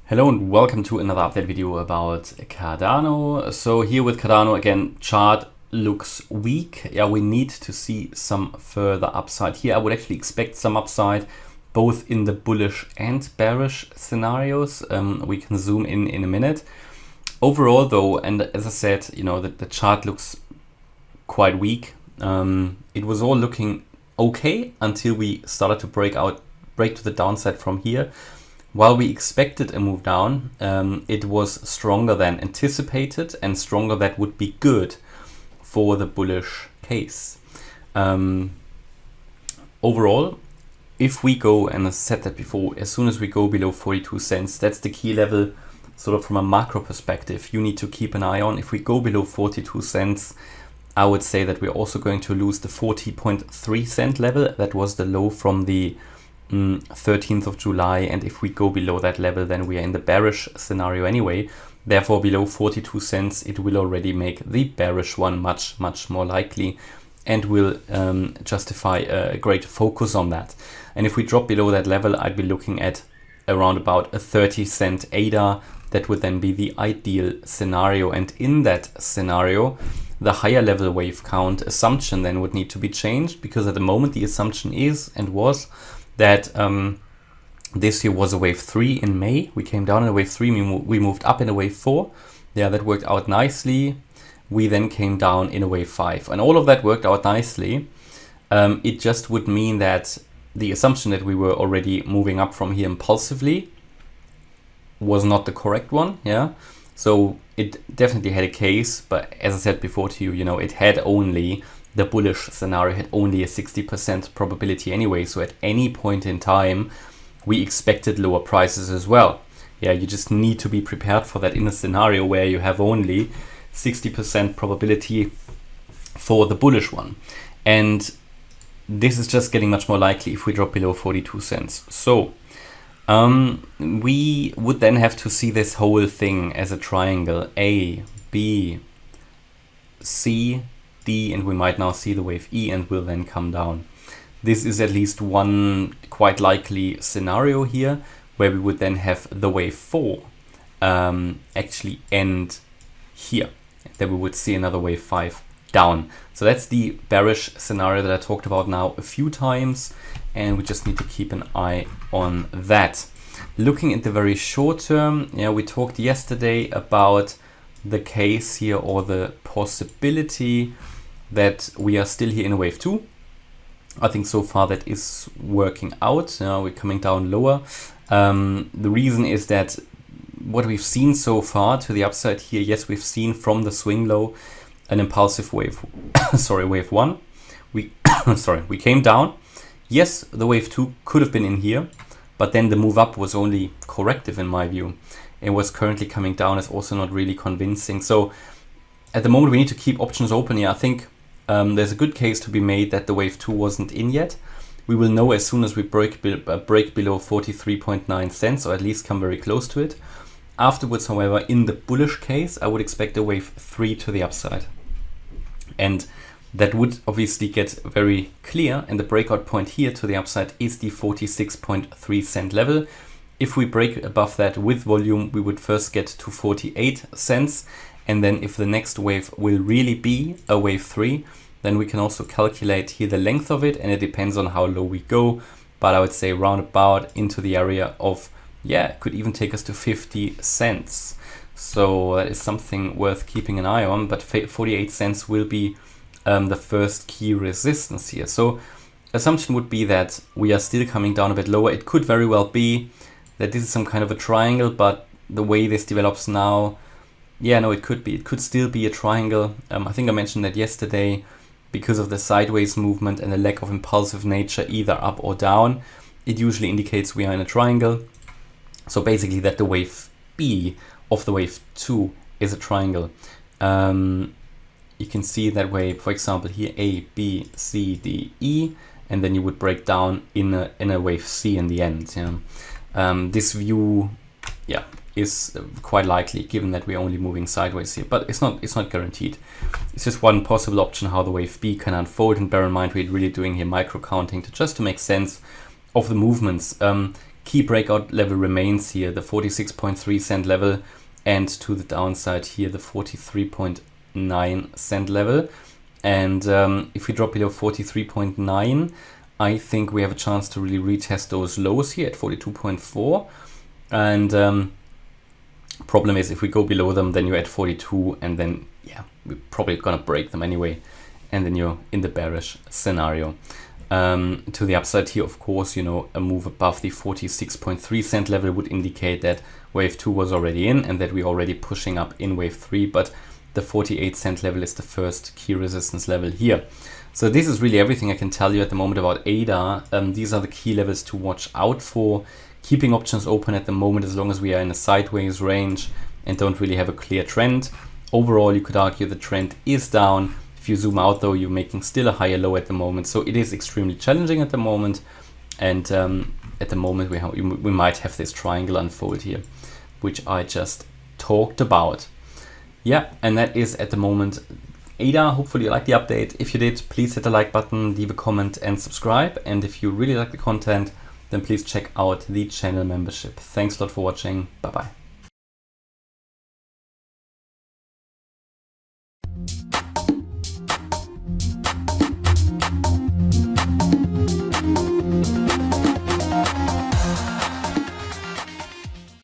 Hello and welcome to another update video about Cardano. So here with Cardano again, chart looks weak. Yeah, we need to see some further upside here. I would actually expect some upside both in the bullish and bearish scenarios. We can zoom in a minute. Overall though, and as I said, you know, the chart looks quite weak. It was all looking okay until we started to break to the downside from here. While we expected a move down, it was stronger than anticipated and stronger that would be good for the bullish case. Overall, if we go, and I said that before, as soon as we go below 42 cents, that's the key level sort of from a macro perspective you need to keep an eye on. If we go below 42 cents, I would say that we're also going to lose the 40.3 cent level. That was the low from the 13th of July, and if we go below that level, then we are in the bearish scenario anyway. Therefore, below 42 cents, it will already make the bearish one much more likely and will justify a great focus on that. And if we drop below that level, I'd be looking at around about a 30-cent ADA. That would then be the ideal scenario, and in that scenario, the higher level wave count assumption then would need to be changed, because at the moment the assumption is and was that this here was a wave 3 in May. We came down in a wave 3, we moved up in a wave 4. Yeah, that worked out nicely. We then came down in a wave 5, and all of that worked out nicely. It just would mean that the assumption that we were already moving up from here impulsively was not the correct one. Yeah, so it definitely had a case, but as I said before to you, you know, it had only the bullish scenario had only a 60% probability anyway. So at any point in time, we expected lower prices as well. Yeah, you just need to be prepared for that in a scenario where you have only 60% probability for the bullish one. And this is just getting much more likely if we drop below 42 cents. So we would then have to see this whole thing as a triangle: A, B, C, D, and we might now see the wave E, and will then come down. This is at least one quite likely scenario here, where we would then have the wave 4 actually end here. Then we would see another wave 5 down. So that's the bearish scenario that I talked about now a few times, and we just need to keep an eye on that. Looking at the very short term, yeah, we talked yesterday about the case here, or the possibility that we are still here in a wave 2. I think so far that is working out. We're coming down lower. The reason is that what we've seen so far to the upside here, yes, we've seen from the swing low an impulsive wave, wave 1. We we came down. Yes, the wave 2 could have been in here, but then the move up was only corrective in my view. And what's currently coming down is also not really convincing. So at the moment we need to keep options open here. I think there's a good case to be made that the wave 2 wasn't in yet. We will know as soon as we break below 43.9 cents, or at least come very close to it. Afterwards, however, in the bullish case, I would expect a wave 3 to the upside. And that would obviously get very clear, and the breakout point here to the upside is the 46.3 cent level. If we break above that with volume, we would first get to 48 cents. And then if the next wave will really be a wave 3, then we can also calculate here the length of it, and it depends on how low we go. But I would say round about into the area of, yeah, it could even take us to 50 cents. So that is something worth keeping an eye on, but 48 cents will be the first key resistance here. So assumption would be that we are still coming down a bit lower. It could very well be that this is some kind of a triangle, but the way this develops now, yeah, no, it could be. It could still be a triangle. I think I mentioned that yesterday, because of the sideways movement and the lack of impulsive nature, either up or down, it usually indicates we are in a triangle. So basically that the wave B of the wave 2 is a triangle. You can see that way, for example, here A, B, C, D, E, and then you would break down in a wave C in the end. Yeah. This view, yeah, is quite likely, given that we're only moving sideways here, but it's not guaranteed. It's just one possible option how the wave B can unfold, and bear in mind we're really doing here micro counting just to make sense of the movements. key breakout level remains here, the 46.3 cent level, and to the downside here, the 43.9 cent level. And if we drop below 43.9, I think we have a chance to really retest those lows here at 42.4. And problem is, if we go below them, then you're at 42, and then yeah, we're probably gonna break them anyway, and then you're in the bearish scenario. To the upside here, of course, you know, a move above the 46.3 cent level would indicate that wave 2 was already in and that we're already pushing up in wave 3, but the 48 cent level is the first key resistance level here. So this is really everything I can tell you at the moment about ADA. These are the key levels to watch out for. Keeping options open at the moment as long as we are in a sideways range and don't really have a clear trend. Overall, you could argue the trend is down. If you zoom out though, you're making still a higher low at the moment. So it is extremely challenging at the moment. And at the moment we might have this triangle unfold here, which I just talked about. Yeah, and that is at the moment ADA. Hopefully you liked the update. If you did, please hit the like button, leave a comment and subscribe. And if you really like the content, then please check out the channel membership. Thanks a lot for watching. Bye bye.